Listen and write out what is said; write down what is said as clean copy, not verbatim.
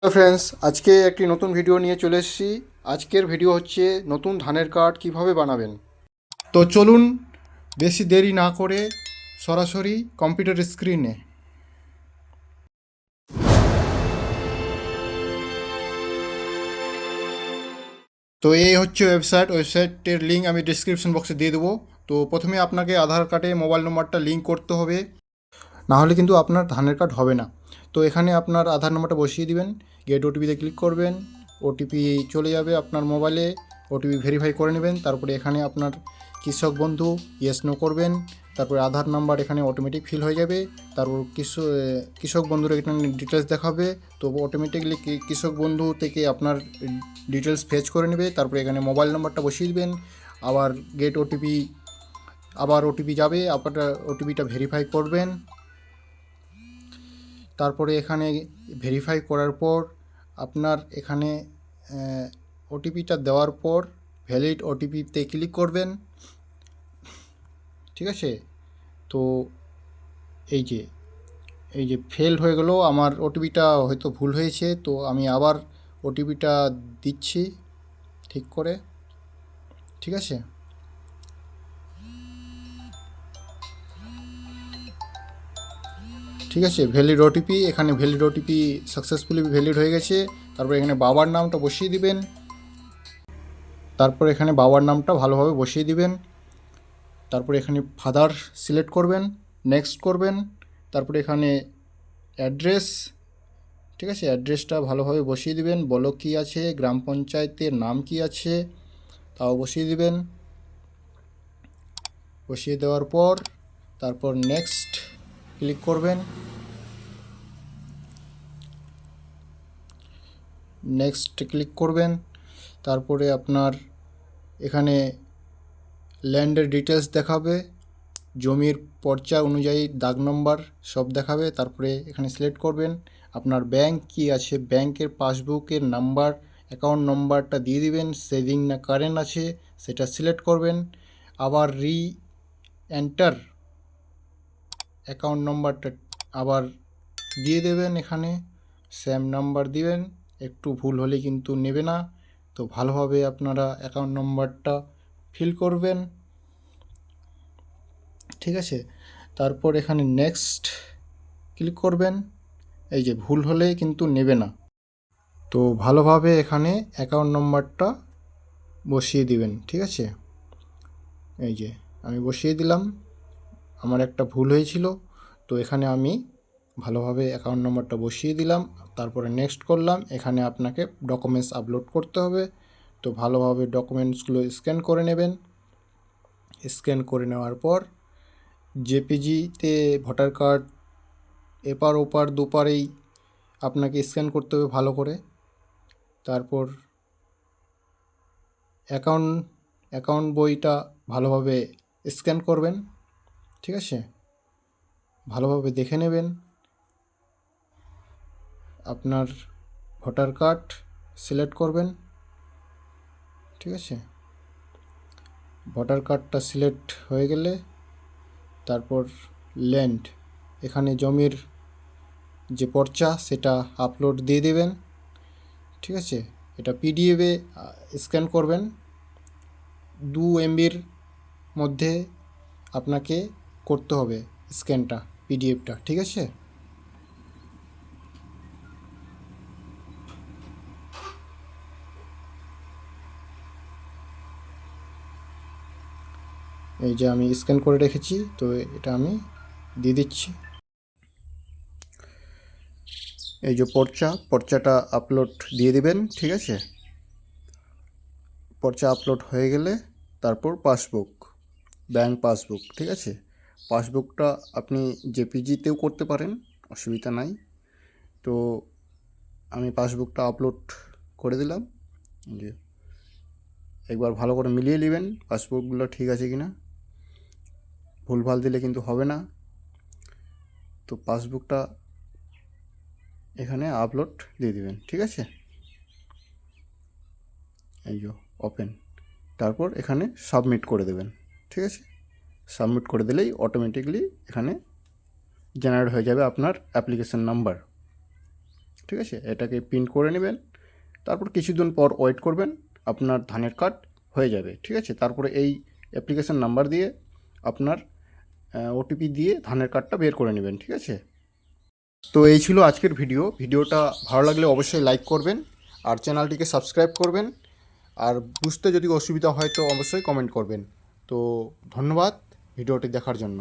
Hello friends, আজকে একটি নতুন ভিডিও নিয়ে চলে এসেছি। আজকের ভিডিও হচ্ছে নতুন ধানের কার্ড কিভাবে বানাবেন। তো চলুন বেশি দেরি না করে সরাসরি কম্পিউটার স্ক্রিনে। তো এই হচ্ছে ওয়েবসাইটের লিঙ্ক আমি ডিসক্রিপশন বক্সে দিয়ে দেবো। তো প্রথমে আপনাকে আধার কার্ডে মোবাইল নম্বরটা লিঙ্ক করতে হবে, না হলে কিন্তু আপনার ধানের কার্ড হবে না। তো এখানে আপনার আধার নম্বরটা বসিয়ে দিবেন, গেট ওটিপিতে ক্লিক করবেন, ওটিপি চলে যাবে আপনার মোবাইলে, ওটিপি ভেরিফাই করে নেবেন। তারপরে এখানে আপনার কৃষক বন্ধু ইয়েস নো করবেন, তারপরে আধার নাম্বার এখানে অটোমেটিক ফিল হয়ে যাবে। তারপর কৃষক বন্ধুর এখানে ডিটেলস দেখাবে, তো অটোমেটিকলি কৃষক বন্ধু থেকে আপনার ডিটেলস ফেচ করে নেবে। তারপরে এখানে মোবাইল নাম্বারটা বসিয়ে দেবেন, আবার গেট ওটিপি, আবার ওটিপি যাবে, আপনার ওটিপিটা ভেরিফাই করবেন। তারপরে এখানে ভেরিফাই করার পর আপনার এখানে ওটিপিটা দেওয়ার পর ভ্যালিড ওটিপিতে ক্লিক করবেন, ঠিক আছে। তো এই যে ফেল হয়ে গেল, আমার ওটিপিটা হয়তো ভুল হয়েছে, তো আমি আবার ওটিপিটা দিচ্ছি ঠিক করে, ঠিক আছে। ঠিক আছে, ভ্যালিড ওটিপি, এখানে ভ্যালিড ওটিপি সাকসেসফুলি ভ্যালিড হয়ে গেছে। তারপর এখানে বাবার নামটা বসিয়ে দিবেন, তারপর এখানে বাবার নামটা ভালোভাবে বসিয়ে দিবেন। তারপরে এখানে ফাদার সিলেক্ট করবেন, নেক্সট করবেন। তারপরে এখানে অ্যাড্রেস, ঠিক আছে, অ্যাড্রেসটা ভালোভাবে বসিয়ে দিবেন, ব্লক কী আছে, গ্রাম পঞ্চায়েতের নাম কি আছে তাও বসিয়ে দিবেন। বসিয়ে দেওয়ার পর তারপর নেক্সট ক্লিক করবেন, নেক্সট ক্লিক করবেন। তারপরে আপনার এখানে ল্যান্ডের ডিটেলস দেখাবে, জমির পর্চা অনুযায়ী দাগ নম্বর সব দেখাবে। তারপরে এখানে সিলেক্ট করবেন আপনার ব্যাংক কি আছে, ব্যাংকের পাসবুকের নাম্বার, অ্যাকাউন্ট নম্বরটা দিয়ে দিবেন, সেভিং না কারেন্ট আছে সেটা সিলেক্ট করবেন। আবার এন্টার অ্যাকাউন্ট নম্বরটা আবার দিয়ে দেবেন, এখানে সেম নাম্বার দিবেন, একটু ভুল হলে কিন্তু নেবে না। তো ভালোভাবে আপনারা অ্যাকাউন্ট নম্বরটা ফিল করবেন, ঠিক আছে। তারপর এখানে নেক্সট ক্লিক করবেন, এই যে ভুল হলে কিন্তু নেবে না। তো ভালোভাবে এখানে অ্যাকাউন্ট নম্বরটা বসিয়ে দিবেন, ঠিক আছে। এই যে আমি বসিয়ে দিলাম, আমার একটা ভুল হয়েছিল, তো এখানে আমি ভালোভাবে অ্যাকাউন্ট নম্বরটা বসিয়ে দিলাম। তারপরে নেক্সট করলাম, এখানে আপনাকে ডকুমেন্টস আপলোড করতে হবে। তো ভালোভাবে ডকুমেন্টসগুলো স্ক্যান করে নেবেন। স্ক্যান করে নেওয়ার পর জেপিজিতে ভোটার কার্ড এপার ওপার দুপারেই আপনাকে স্ক্যান করতে হবে ভালো করে। তারপর অ্যাকাউন্ট বইটা ভালোভাবে স্ক্যান করবেন, ঠিক আছে। ভালোভাবে দেখে নেবেন আপনার ভোটার কার্ড সিলেক্ট করবেন, ঠিক আছে। ভোটার কার্ডটা সিলেক্ট হয়ে গেলে তারপর ল্যান্ড, এখানে জমির যে পর্চা সেটা আপলোড দিয়ে দেবেন, ঠিক আছে। এটা পিডিএফে স্ক্যান করবেন, 2 MBর মধ্যে আপনাকে করতে হবে স্ক্যানটা, পিডিএফটা, ঠিক আছে। এই যে আমি স্ক্যান করে রেখেছি, তো এটা আমি দিয়ে দিচ্ছি। এই যে পর্চাটা আপলোড দিয়ে দিবেন, ঠিক আছে। পর্চা আপলোড হয়ে গেলে তারপর পাসবুক, ব্যাংক পাসবুক, ঠিক আছে। পাসবুকটা আপনি জেপিজিতেও করতে পারেন, অসুবিধা নাই। তো আমি পাসবুকটা আপলোড করে দিলাম, যে একবার ভালো করে মিলিয়ে নেবেন পাসবুকগুলো ঠিক আছে কি না, ভুলভাল দিলে কিন্তু হবে না। তো পাসবুকটা এখানে আপলোড দিয়ে দিবেন, ঠিক আছে। এই যে ওপেন, তারপর এখানে সাবমিট করে দেবেন, ঠিক আছে। সাবমিট করে দিলেই অটোমেটিকলি এখানে জেনারেট হয়ে যাবে আপনার অ্যাপ্লিকেশন নাম্বার। ঠিক আছে, এটাকে প্রিন্ট করে নেবেন। তারপর কিছুদিন পর ওয়েট করবেন, আপনার ধানের কার্ড হয়ে যাবে। ঠিক আছে, তারপরে এই অ্যাপ্লিকেশন নাম্বার দিয়ে আপনার ওটিপি দিয়ে ধানের কার্ডটা বের করে নেবেন। ঠিক আছে, তো এই ছিল আজকের ভিডিওটা ভালো লাগলে অবশ্যই লাইক করবেন আর চ্যানেলটিকে সাবস্ক্রাইব করবেন। আর বুঝতে যদি অসুবিধা হয় তো অবশ্যই কমেন্ট করবেন। তো ধন্যবাদ ভিডিওটি দেখার জন্য।